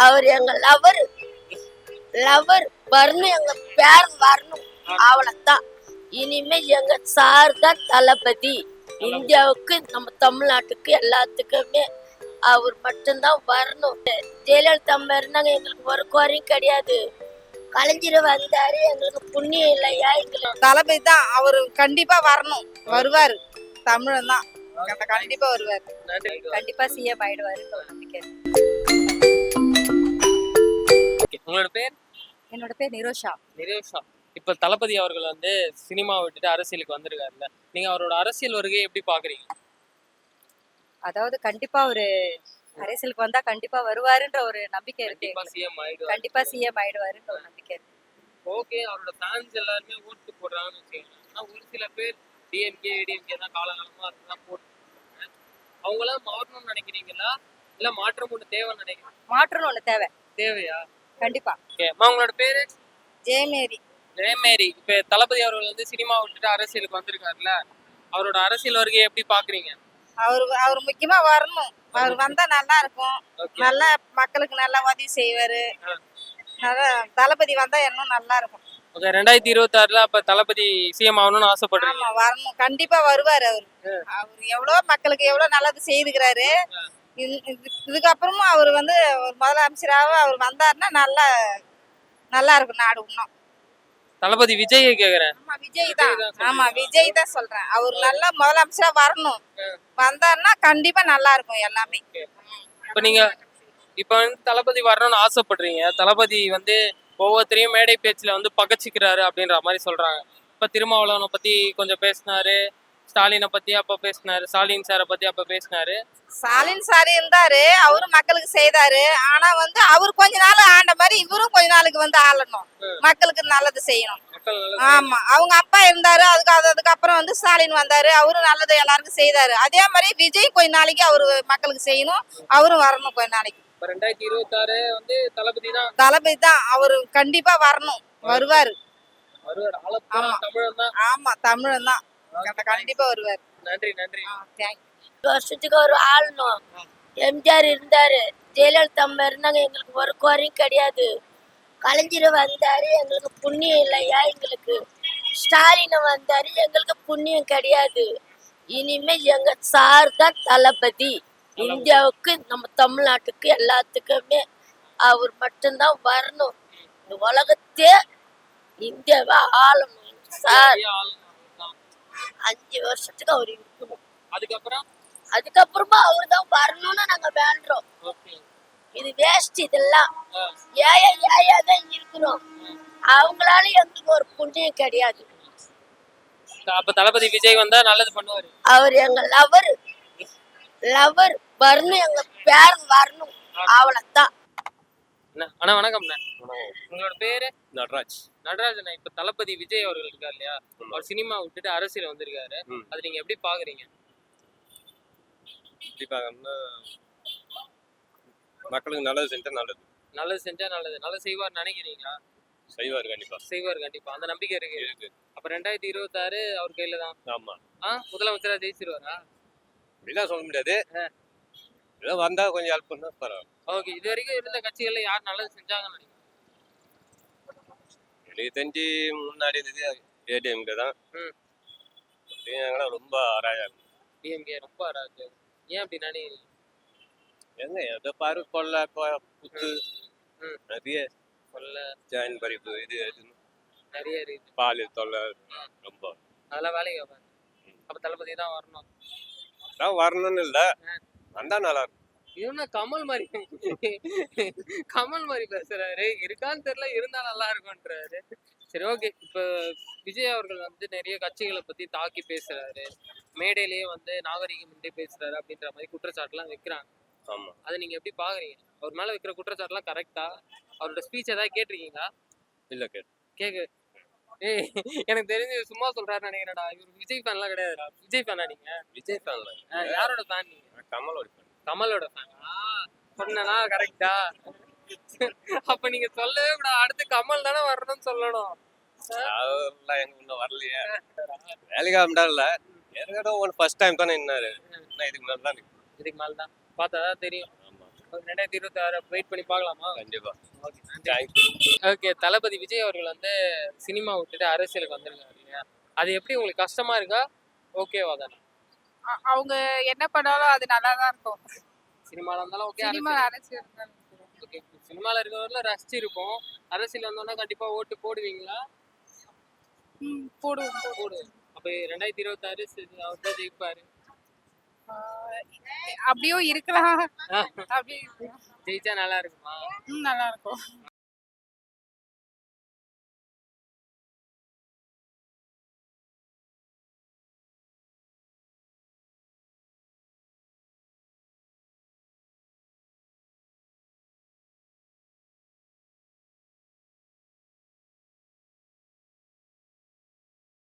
அவர் எங்க lover lover வரணும், எங்க பேர் வரணும், அவ்வளவுதான். இனிமே எங்க சார் தான் தளபதி. இந்தியாவுக்கு நம்ம தமிழ்நாட்டுக்கு எல்லாத்துக்குமே அவர் மட்டும்தான் வரணும். ஜெயலலிதா அம்மா இருந்தாங்க, எங்களுக்கு ஒரு குறையும் கிடையாது. கலைஞர் வந்தாரு, எங்களுக்கு புண்ணியம் இல்லையா? எங்களுக்கு தளபதி தான், அவரு கண்டிப்பா வரணும், வருவாரு. தமிழன் தான், கண்டிப்பா வருவாரு. கண்டிப்பா சிஎம் ஆயிடுவாரு. உங்களோட பேர்? என்னோட பேர் நிரோஷா. நிரோஷா. இப்ப தளபதி அவர்கள் வந்து சினிமா விட்டுட்டு அரசியலுக்கு வந்திருக்காருல்ல, நீங்க அவரோட அரசியல் வருகையை எப்படி பாக்குறீங்க? அதாவது கண்டிப்பா ஒரு அரசியலுக்கு வந்தா கண்டிப்பா வருவாருன்ற ஒரு நம்பிக்கை இருக்கு. கண்டிப்பா சிஎம் ஆயிடுவாரு. கண்டிப்பா சிஎம் ஆயிடுவாருன்ற ஒரு நம்பிக்கை இருக்கு. ஓகே, அவரோட ஃபேன்ஸ் எல்லாருமே ஓட்டு போடுறாங்கன்னு வச்சுக்கோங்க. ஆனா ஒரு சில பேர் டிஎம்கே ஏடிஎம்கே தான் காலகாலமா அதுதான் போட்டுருக்காங்க. அவங்களாம் மாறணும்னு நினைக்கிறீங்களா, இல்ல மாற்றம் ஒண்ணு தேவைன்னு நினைக்கிறீங்க? மாற்றணும் ஒண்ணு தேவை. தேவையா? கண்டிப்பா. ஓகே, உங்களோட பேரு? ஜெயமேரி. ஜெயமேரி. இப்ப தளபதி அவர்கள் வந்து சினிமா விட்டுட்டு அரசியலுக்கு வந்திருக்காருல்ல, அவரோட அரசியல் வருகையை எப்படி பாக்குறீங்க? அவர் முக்கியமா வரணும். அவர் வந்தா நல்லா இருக்கும். நல்லா மக்களுக்கு நல்லா உதவி செய்வாரு. நல்லா தளபதி வந்தா இன்னும் நல்லா இருக்கும். ஓகே, 2026ல அப்ப தளபதி சிஎம் ஆகணும்னு ஆசைப்படுறீங்க? ஆமா, வரணும். கண்டிப்பா வருவாரு. அவர் எவ்வளவு மக்களுக்கு எவ்வளவு நல்லது செய்துக்கிறாரு. இதுக்கப்புறமும் அவர் வந்து ஒரு முதலமைச்சராக அவர் வந்தாருன்னா நல்லா நல்லா இருக்கும் நாடு. இன்னும் தளபதி விஜய் கேக்குறேன். ஆமா, விஜய் தான். ஆமா, விஜய் தான் சொல்றேன். அவர் நல்லா முதலமைச்சரா வரணும். வந்தாருன்னா கண்டிப்பா நல்லா இருக்கும் எல்லாமே. இப்ப நீங்க இப்ப வந்து தளபதி வரணும்னு ஆசைப்படுறீங்க. தளபதி வந்து ஒவ்வொருத்தரையும் மேடை பேச்சுல வந்து பகச்சிக்கிறாரு அப்படின்ற மாதிரி சொல்றாங்க. இப்ப திருமாவளவனை பத்தி கொஞ்சம் பேசினாரு, ஸ்டாலினை பத்தி அப்ப பேசினாரு, ஸ்டாலின் சாரை பத்தி அப்ப பேசினாரு. ஸ்டாலின் சார் இருந்தாரு, அவரும் மக்களுக்கு செய்தாரு. ஆனா வந்து அவர் கொஞ்ச நாள் ஆண்ட மாதிரி இவரும் கொஞ்ச நாளுக்கு வந்து ஆளணும், மக்களுக்கு நல்லது செய்யணும். ஆமா, அவங்க அப்பா இருந்தாரு, அதுக்கப்புறம் வந்து ஸ்டாலின் வந்தாரு, அவரும் நல்லது எல்லாருக்கும் செய்தாரு. அதே மாதிரி விஜய் கொஞ்ச நாளைக்கு அவரு மக்களுக்கு செய்யணும், அவரும் வரணும் கொஞ்ச நாளைக்கு. 2026 வந்து தளபதி தான். தளபதி தான், அவரு கண்டிப்பா வரணும், வருவாரு. தமிழன் தான். ஆமா, தமிழன் தான், கண்டிப்பா வருவாரு. நன்றி நன்றி. வருஷத்துக்கு ஒரு ஆளணும். எம்ஜிஆர் இருந்தாரு, ஜெயலலிதா அம்மா இருந்தாங்க, எங்களுக்கு ஒரு குறையும் கிடையாது. கலைஞர் வந்தாரு, எங்களுக்கு புண்ணியம் இல்லையா? எங்களுக்கு ஸ்டாலின் வந்தாரு, எங்களுக்கு புண்ணியம் கிடையாது. இனிமே எங்க சார் தான் தளபதி. இந்தியாவுக்கு நம்ம தமிழ்நாட்டுக்கு எல்லாத்துக்குமே அவர் மட்டும்தான் வரணும். இந்த உலகத்தே இந்தியாவை ஆளணும் சார். 5 வருஷத்துக்கு அவர் இருக்கணும். அதுக்கப்புறமா அவர் தான் வரணும்னு நாங்க வேண்டுறோம். இது வேஸ்ட். இதெல்லாம் ஏயா தான் இருக்கணும். அவங்களால எங்களுக்கு ஒரு புண்ணியம் கிடையாது. அப்ப தளபதி விஜய் வந்தா நல்லது பண்ணுவாரு. அவர் எங்க லவர் வரணும், எங்க பேர் வரணும், அவ்வளவுதான். அண்ணா வணக்கம்ண்ணா. உங்களோட பேரு? நடராஜ். நடராஜண்ணா, இப்ப தளபதி விஜய் அவர்கள் இருக்காரு இல்லையா, அவர் சினிமா விட்டுட்டு அரசியல் வந்திருக்காரு. அது நீங்க எப்படி பாக்குறீங்க? எப்படி பாக்கணும்னா, மக்களுக்கு நல்லது செஞ்சா நல்லது. நல்லது செஞ்சா நல்லது. நல்லது செய்வார் நினைக்கிறீங்களா? செய்வார், கண்டிப்பா செய்வார், கண்டிப்பா. அந்த நம்பிக்கை இருக்கு. அப்ப 2026 அவர் கையில தான். ஆமா. முதலமைச்சரா ஜெயிச்சிருவாரா? அப்படிலாம் சொல்ல முடியாது. ஏதோ வந்தா கொஞ்சம் ஹெல்ப் பண்ணா பரவாயில்ல. ஓகே, இது வரைக்கும் இருந்த கட்சிகள்ல யார் நல்லது செஞ்சாங்கன்னு நினைக்கிறீங்க? எனக்கு தெரிஞ்சு முன்னாடி இருந்தது ஏடிஎம்கே தான். ரொம்ப ஆராயம். டிஎம்கே ரொம்ப ஆராய்ச்சி. ஏன் அப்படி நினைக்கிறீங்க? எங்க எதை பாரு கொள்ள குத்து நிறைய கொள்ள ஜாயின் பறிப்பு இது எதுன்னு நிறைய இருக்கு. பாலியல் தொல்லை ரொம்ப. அதெல்லாம் வேலைக்கு வைப்பாரு. அப்ப தளபதி தான் வரணும். அதான் வரணும்னு இல்லை, வந்தா நல்லா இருக்கும். இவனா கமல் மாதிரி பேசுறாரு. இருக்கான்னு தெரியல, இருந்தா நல்லா இருக்கும்ன்றாரு. சரி, ஓகே. இப்ப விஜய் அவர்கள் வந்து நிறைய கட்சிகளை பத்தி தாக்கி பேசுறாரு, மேடையிலேயே வந்து நாகரிகமின்றி பேசுறாரு அப்படின்ற மாதிரி குற்றச்சாட்டுலாம் வைக்கிறாங்க. ஆமா, அதை நீங்க எப்படி பாக்குறீங்க? அவர் மேல வைக்கிற குற்றச்சாட்டுலாம் கரெக்டா? அவரோட ஸ்பீச் ஏதாவது கேட்டிருக்கீங்களா? இல்ல கேக்கு. ஏய், எனக்கு தெரிஞ்சு சும்மா சொல்றாருன்னு நினைக்கிறேன்டா. இவர் விஜய் ஃபேன்லாம் கிடையாதுடா. விஜய் ஃபேனா நீங்க? விஜய் ஃபேன். யாரோட ஃபேன் நீங்க? கமலோட ஃபேன். கமலோட ஃபேன். சொன்னா கரெக்டா? அப்ப நீங்க சொல்லவே கூடாது. அடுத்து கமல் தானே வரணும்னு சொல்லணும். அதெல்லாம் எங்க இன்னும் வரலையே. வேலைக்கு ஆரம்பிட்டால ஏற்கனவே ஃபர்ஸ்ட் டைம் தானே என்னாரு. இதுக்கு மேல தான் பார்த்தா தெரியும். ஆமா, 2026 வெயிட் பண்ணி பார்க்கலாமா? கண்டிப்பா. ஓகே, நன்றி. தேங்க்ஸ். ஓகே, தளபதி விஜய் அவர்கள் வந்து சினிமா விட்டுட்டு அரசியலுக்கு வந்திருக்காரு இல்லையா? அது எப்படி உங்களுக்கு கஷ்டமா இருக்கா? ஓகேவா தானே? அவங்க என்ன பண்ணாலும் அது நல்லா தான் இருக்கும். சினிமால இருந்தாலும் ஓகே, சினிமா அரசியல் அரசியல் ஓகே. சினிமால இருக்கிறவர்கள ரசிச்சு இருப்போம். அரசியல் வந்தோன்னா கண்டிப்பா ஓட்டு போடுவீங்களா? போடுவோம். போடுவோம். அப்ப 2026 அவர் தான் ஜெயிப்பாரு. அப்படியும் இருக்கலாம். அப்படி ஜெயிச்சா நல்லா இருக்குமா? நல்லா இருக்கும்.